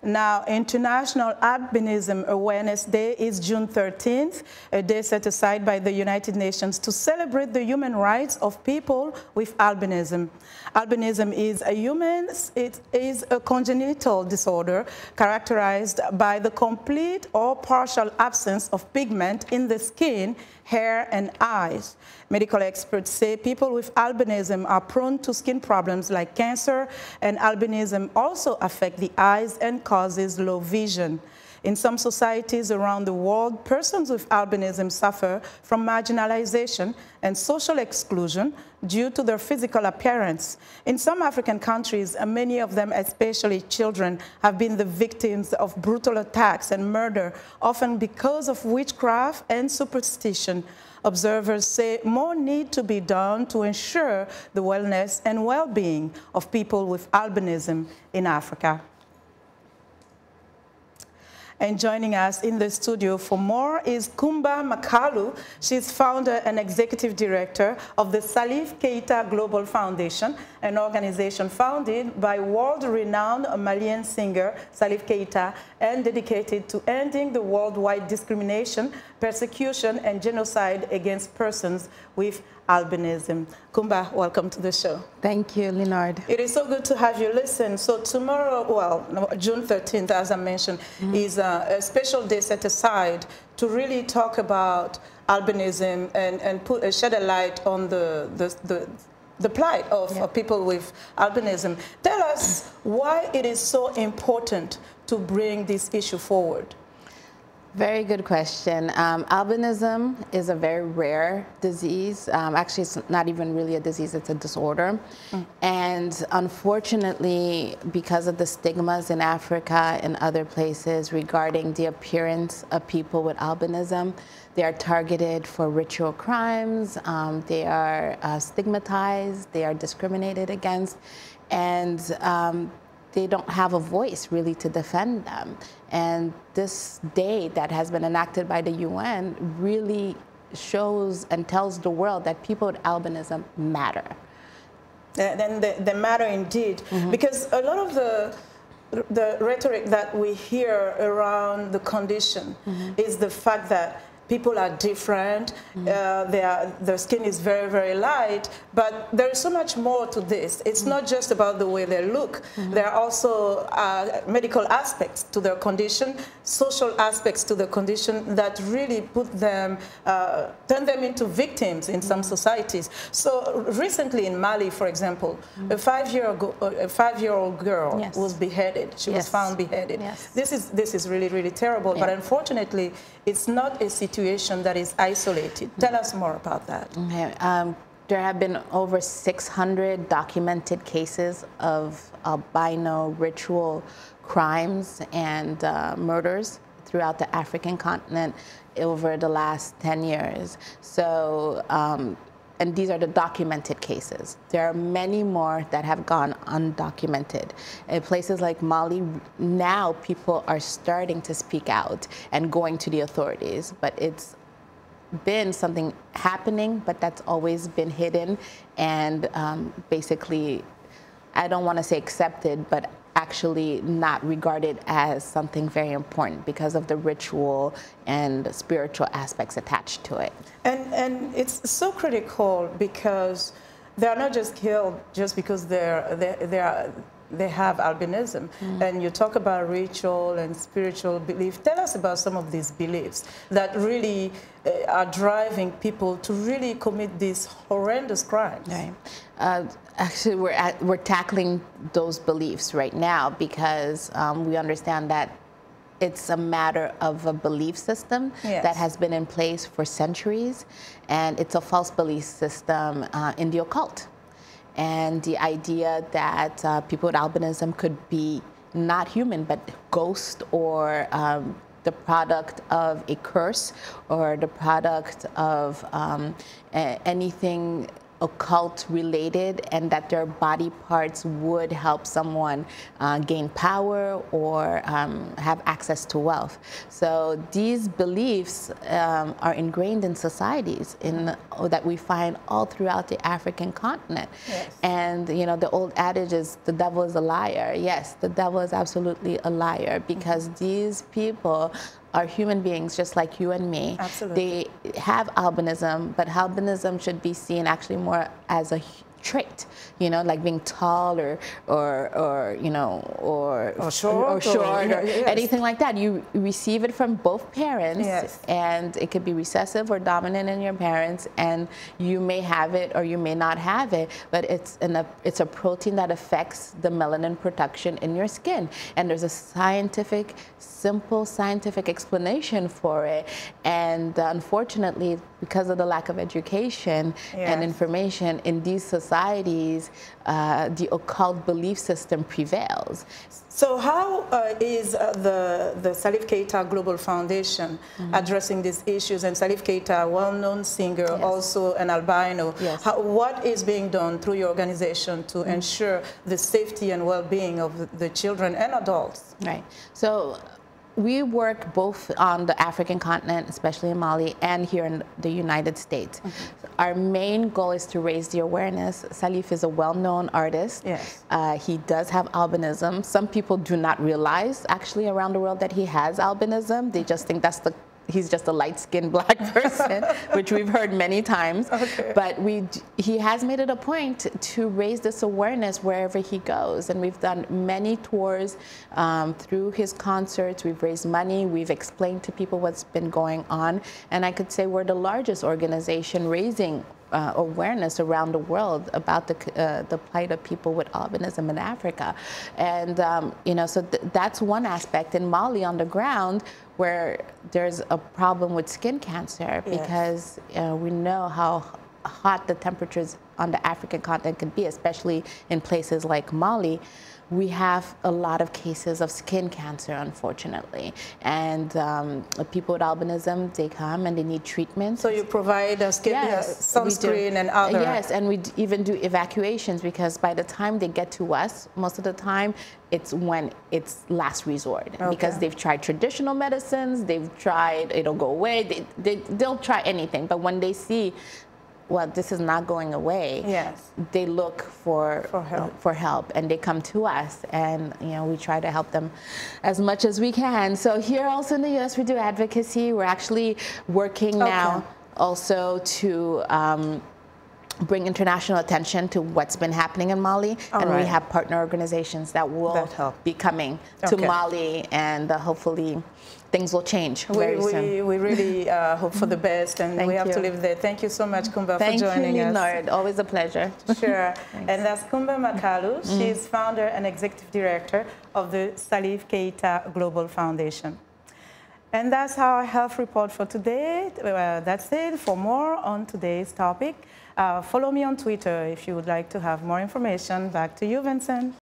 Now, International Albinism Awareness Day is June 13th, a day set aside by the United Nations to celebrate the human rights of people with albinism. Albinism is a congenital disorder characterized by the complete or partial absence of pigment in the skin, hair, and eyes. Medical experts say people with albinism are prone to skin problems like cancer, and albinism also affects the eyes and causes low vision. In some societies around the world, persons with albinism suffer from marginalization and social exclusion due to their physical appearance. In some African countries, many of them, especially children, have been the victims of brutal attacks and murder, often because of witchcraft and superstition. Observers say more need to be done to ensure the wellness and well-being of people with albinism in Africa. And joining us in the studio for more is Coumba Makalou. She's founder and executive director of the Salif Keita Global Foundation, an organization founded by world-renowned Malian singer Salif Keita and dedicated to ending the worldwide discrimination, persecution, and genocide against persons with albinism. Coumba, welcome to the show. Thank you, Leonard. It is so good to have you listen. So tomorrow, well, June 13th, as I mentioned, is a special day set aside to really talk about albinism and shed a light on the plight of people with albinism. Tell us why it is so important to bring this issue forward. Very good question. Albinism is a very rare disease. Actually, it's not even really a disease, it's a disorder. And unfortunately, because of the stigmas in Africa and other places regarding the appearance of people with albinism, they are targeted for ritual crimes, they are stigmatized, they are discriminated against, and they don't have a voice really to defend them. And this day that has been enacted by the UN really shows and tells the world that people with albinism matter. And they matter indeed, because a lot of the rhetoric that we hear around the condition is the fact that people are different, their skin is very, very light, but there is so much more to this. It's not just about the way they look. There are also medical aspects to their condition, social aspects to the condition that really put them, turn them into victims in some societies. So recently in Mali, for example, a five-year-old girl was beheaded. She was found beheaded. This is really, really terrible, but unfortunately, it's not a situation that is isolated. Tell us more about that. Okay. There have been over 600 documented cases of albino ritual crimes and murders throughout the African continent over the last 10 years. So, and these are the documented cases. There are many more that have gone undocumented. In places like Mali, now people are starting to speak out and going to the authorities, but it's been something happening, but that's always been hidden and basically, I don't want to say accepted, but actually not regarded as something very important because of the ritual and spiritual aspects attached to it. And it's so critical because they are not just killed just because they have albinism. And you talk about ritual and spiritual belief. Tell us about some of these beliefs that really are driving people to really commit these horrendous crimes. Right. Actually, we're tackling those beliefs right now because we understand that it's a matter of a belief system that has been in place for centuries, and it's a false belief system in the occult. And the idea that people with albinism could be not human, but ghost or the product of a curse or the product of anything occult related, and that their body parts would help someone gain power or have access to wealth. So these beliefs are ingrained in societies that we find all throughout the African continent. Yes. And you know, the old adage is the devil is a liar. Yes, the devil is absolutely a liar, because these people are human beings just like you and me. Absolutely. They have albinism, but albinism should be seen actually more as a trait, you know, like being tall or short or anything like that. You receive it from both parents, yes. and it could be recessive or dominant in your parents, and you may have it or you may not have it, but it's a protein that affects the melanin production in your skin, and there's a simple scientific explanation for it. And unfortunately, because of the lack of education yes. and information in these societies, the occult belief system prevails. So how is the Salif Keita Global Foundation addressing these issues? And Salif Keita, a well-known singer, yes. also an albino. Yes. What is being done through your organization to ensure the safety and well-being of the children and adults? Right. So we work both on the African continent, especially in Mali, and here in the United States. Our main goal is to raise the awareness. Salif is a well-known artist. Yes. He does have albinism. Some people do not realize, actually, around the world that he has albinism. They just think he's just a light-skinned black person, which we've heard many times. Okay. But he has made it a point to raise this awareness wherever he goes. And we've done many tours through his concerts. We've raised money. We've explained to people what's been going on. And I could say we're the largest organization raising awareness around the world about the plight of people with albinism in Africa. And you know, so that's one aspect. In Mali, on the ground, where there's a problem with skin cancer, because we know how hot the temperatures on the African continent can be, especially in places like Mali. We have a lot of cases of skin cancer, unfortunately. And people with albinism, they come and they need treatment. So you provide sunscreen and other? Yes, and we even do evacuations, because by the time they get to us, most of the time, it's when it's last resort. Okay. Because they've tried traditional medicines, they've tried, it'll go away, they'll try anything. But when they see, well, this is not going away, yes. they look for help, and they come to us, and you know, we try to help them as much as we can. So here also in the U.S. we do advocacy. We're actually working now also to bring international attention to what's been happening in Mali, and we have partner organizations that will be coming to Mali, and hopefully things will change very soon. We really hope for the best, and we have to live there. Thank you so much, Coumba, for joining us. Thank you, Always a pleasure. Sure. And that's Coumba Makalou. She's founder and executive director of the Salif Keita Global Foundation. And that's our health report for today. That's it. For more on today's topic, follow me on Twitter if you would like to have more information. Back to you, Vincent.